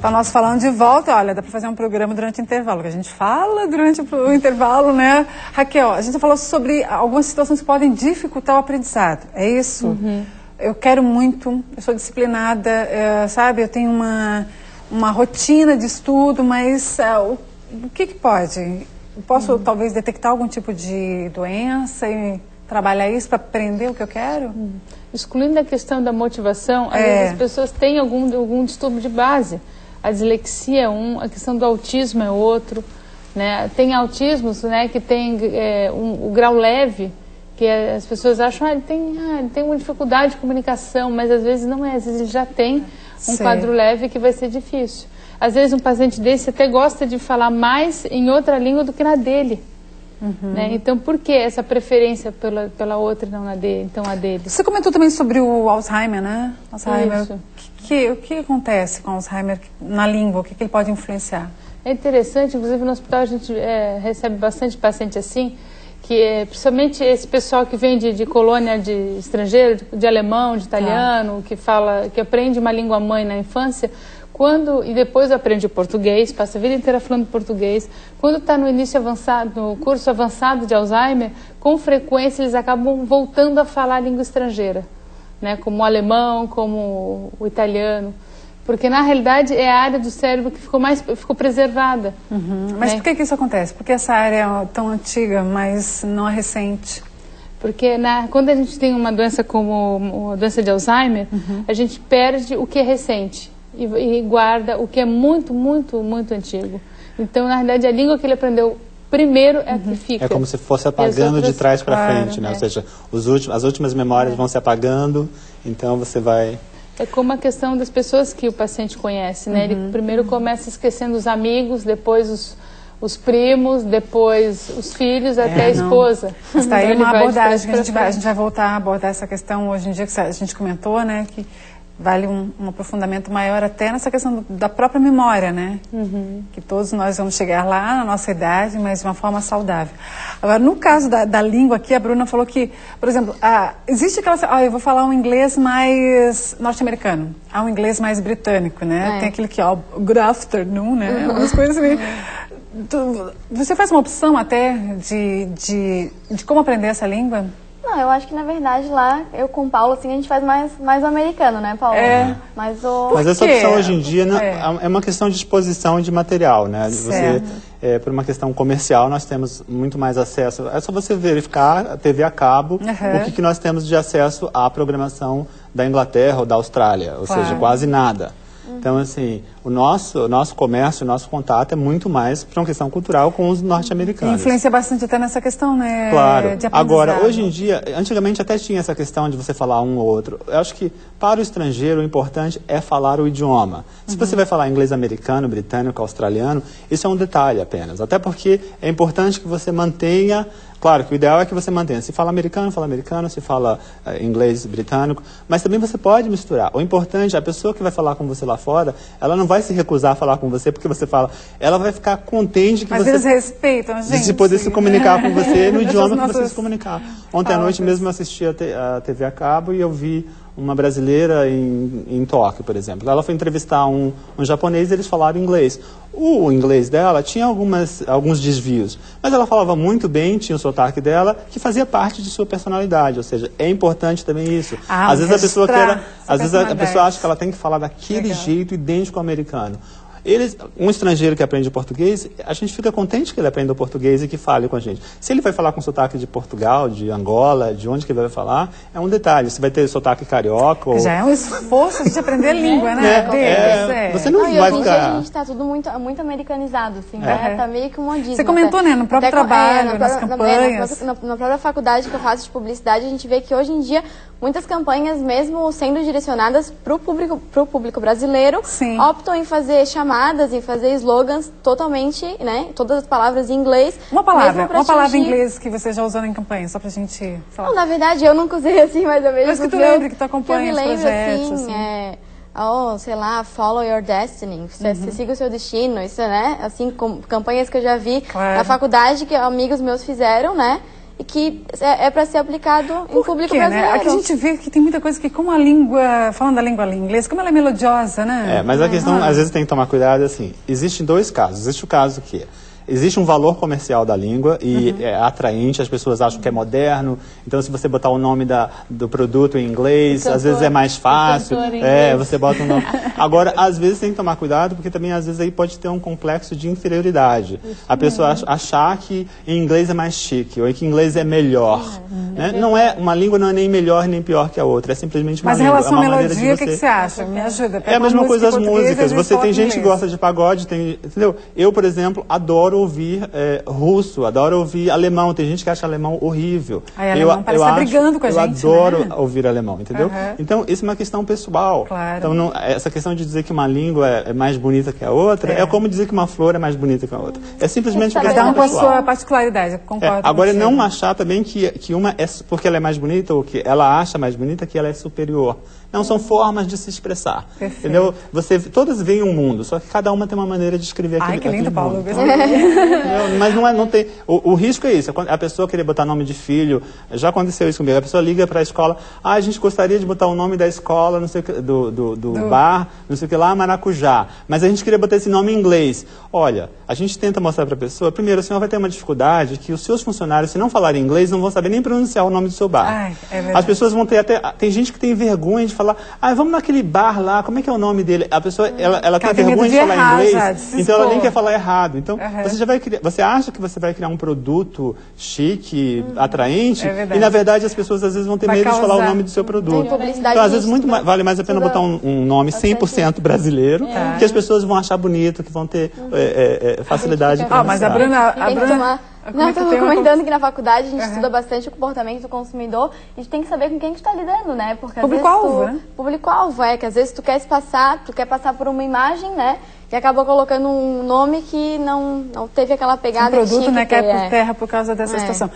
Então, nós falando de volta, olha, dá para fazer um programa durante o intervalo, que a gente fala durante o intervalo, né? Raquel, a gente falou sobre algumas situações que podem dificultar o aprendizado, é isso? Uhum. Eu quero muito, eu sou disciplinada, sabe? Eu tenho uma rotina de estudo, mas o que pode? Eu posso, talvez, detectar algum tipo de doença e trabalhar isso para aprender o que eu quero? Excluindo a questão da motivação, às vezes as pessoas têm algum distúrbio de base. A dislexia é a questão do autismo é outro, né? Tem autismos, né, que tem o grau leve, que as pessoas acham, ele tem uma dificuldade de comunicação, mas às vezes não é, às vezes ele já tem um quadro leve que vai ser difícil. Às vezes um paciente desse até gosta de falar mais em outra língua do que na dele. Né? Então, por que essa preferência pela outra e não na dele, então a dele? Você comentou também sobre o Alzheimer, né? Alzheimer. Isso. O que acontece com o Alzheimer na língua? O que ele pode influenciar? É interessante, inclusive no hospital a gente recebe bastante paciente assim, que principalmente esse pessoal que vem de colônia de estrangeiro, de alemão, de italiano, que aprende uma língua mãe na infância, e depois aprende português, passa a vida inteira falando português. Quando está no início avançado, no curso avançado de Alzheimer, com frequência eles acabam voltando a falar a língua estrangeira, né? Como o alemão, como o italiano. Porque na realidade é a área do cérebro que ficou preservada. Mas por que isso acontece? Por que essa área é tão antiga, mas não é recente? Porque quando a gente tem uma doença como a doença de Alzheimer, a gente perde o que é recente e guarda o que é muito, muito, muito antigo. Então, na realidade, a língua que ele aprendeu primeiro é a que fica. É como se fosse apagando de trás para frente, né? Ou seja, as últimas memórias vão se apagando, então você vai... É como a questão das pessoas que o paciente conhece, né? Ele primeiro começa esquecendo os amigos, depois os primos, depois os filhos, até a esposa. Mas tá aí uma abordagem que a gente vai voltar a abordar essa questão hoje em dia, que a gente comentou, né? Que vale um aprofundamento maior até nessa questão da própria memória, né? Que todos nós vamos chegar lá na nossa idade, mas de uma forma saudável. Agora, no caso da língua aqui, a Bruna falou que, por exemplo, existe aquela... eu vou falar um inglês mais norte-americano, um inglês mais britânico, né? Tem aquele que, good afternoon, né? Umas coisas assim. Você faz uma opção até de como aprender essa língua? Não, eu acho que na verdade lá, eu com o Paulo, assim, a gente faz mais o americano, né, Paulo? Mas essa opção hoje em dia é uma questão de exposição de material, né? Por uma questão comercial, nós temos muito mais acesso. É só você verificar a TV a cabo, o que nós temos de acesso à programação da Inglaterra ou da Austrália, ou seja, quase nada. Então, assim, o nosso comércio, o nosso contato é muito mais por uma questão cultural com os norte-americanos. Influencia bastante até nessa questão, né? Claro. Agora, hoje em dia, antigamente até tinha essa questão de você falar um ou outro. Eu acho que para o estrangeiro o importante é falar o idioma. Se você vai falar inglês americano, britânico, australiano, isso é um detalhe apenas. Até porque é importante que você mantenha... Claro que o ideal é que você mantenha. Se fala americano, se fala inglês britânico, mas também você pode misturar. O importante, a pessoa que vai falar com você lá fora, ela não vai se recusar a falar com você porque você fala, ela vai ficar contente que mas eles respeitam, gente. De poder se comunicar com você no idioma que você se comunicar. Ontem à noite mesmo eu assisti a TV a cabo e eu vi uma brasileira em Tóquio, por exemplo. Ela foi entrevistar um japonês e eles falaram inglês. O inglês dela tinha alguns desvios, mas ela falava muito bem, tinha o sotaque dela, que fazia parte de sua personalidade, ou seja, é importante também isso. Às vezes a pessoa acha que ela tem que falar daquele jeito idêntico ao americano. Um estrangeiro que aprende português, a gente fica contente que ele aprenda o português e que fale com a gente. Se ele vai falar com sotaque de Portugal, de Angola, de onde que ele vai falar, é um detalhe. Se vai ter sotaque carioca ou... Já é um esforço de aprender a língua, né? Você não vai hoje em ficar... dia a gente está tudo muito americanizado, assim, né? Tá meio que um modismo. Você comentou, né? No próprio trabalho, nas campanhas. Na própria faculdade que eu faço de publicidade, a gente vê que hoje em dia muitas campanhas, mesmo sendo direcionadas para o público brasileiro, optam em fazer chamadas e fazer slogans totalmente, né? Todas as palavras em inglês. Uma palavra em inglês que você já usou em campanha, só pra gente falar. Não, na verdade, eu nunca usei assim, mas eu vejo... Mas que tu lembra que tu acompanha os projetos, assim, sei lá, follow your destiny, você siga o seu destino, isso, né? Assim, campanhas que eu já vi na faculdade, que amigos meus fizeram, né? e que é para ser aplicado em público brasileiro. Aqui a gente vê que tem muita coisa que, como a língua, falando da língua inglesa, como ela é melodiosa, né? Mas a questão, às vezes, tem que tomar cuidado, assim, existem dois casos. Existe o caso que existe um valor comercial da língua e é atraente, as pessoas acham que é moderno, então se você botar o nome do produto em inglês, às vezes é mais fácil, você bota o nome. Agora, às vezes tem que tomar cuidado, porque também às vezes aí pode ter um complexo de inferioridade. A pessoa achar que em inglês é mais chique, ou que em inglês é melhor. Né? Uma língua não é nem melhor nem pior que a outra, é simplesmente uma língua. Mas em relação à melodia, o que você acha? Me ajuda. É a mesma coisa as músicas. Você tem gente que gosta de pagode, entendeu? Eu, por exemplo, adoro ouvir russo, adoro ouvir alemão. Tem gente que acha alemão horrível. Alemão parece estar brigando com a gente, eu adoro ouvir alemão, entendeu? Então, isso é uma questão pessoal. Claro. Então, essa questão de dizer que uma língua é mais bonita que a outra, é como dizer que uma flor é mais bonita que a outra. É simplesmente uma questão pessoal. Cada um com a sua particularidade, concordo. Agora, não achar também que uma porque ela é mais bonita, ou que ela acha mais bonita, que ela é superior. Não, são formas de se expressar. Perfeito. Entendeu? Todas veem um mundo, só que cada uma tem uma maneira de escrever aquele mundo. Ai, que lindo, Paulo. Mas não tem... O risco é isso. A pessoa querer botar nome de filho, já aconteceu isso comigo. A pessoa liga para a escola, a gente gostaria de botar o nome da escola, não sei o que, do bar, não sei o que lá, Maracujá. Mas a gente queria botar esse nome em inglês. Olha, a gente tenta mostrar para a pessoa, primeiro, a senhora vai ter uma dificuldade que os seus funcionários, se não falarem inglês, não vão saber nem pronunciar o nome do seu bar. Ai, é verdade. As pessoas vão ter até... Tem gente que tem vergonha de falar, vamos naquele bar lá, como é que é o nome dele? A pessoa, ela tem vergonha de falar inglês, então ela nem quer falar errado. Então, você já vai criar... Você acha que você vai criar um produto chique, atraente, e na verdade as pessoas às vezes vão ter medo de falar o nome do seu produto. Então, às vezes, vale mais a pena botar um nome 100% brasileiro, que as pessoas vão achar bonito, que vão ter facilidade. Mas a Bruna... Não, estava comentando que na faculdade a gente estuda bastante o comportamento do consumidor. A gente tem que saber com quem a gente está lidando, né? Porque público-alvo, né? Público-alvo, que às vezes tu quer passar por uma imagem, né? E acabou colocando um nome que não teve aquela pegada. Um produto, né, que é por terra por causa dessa situação.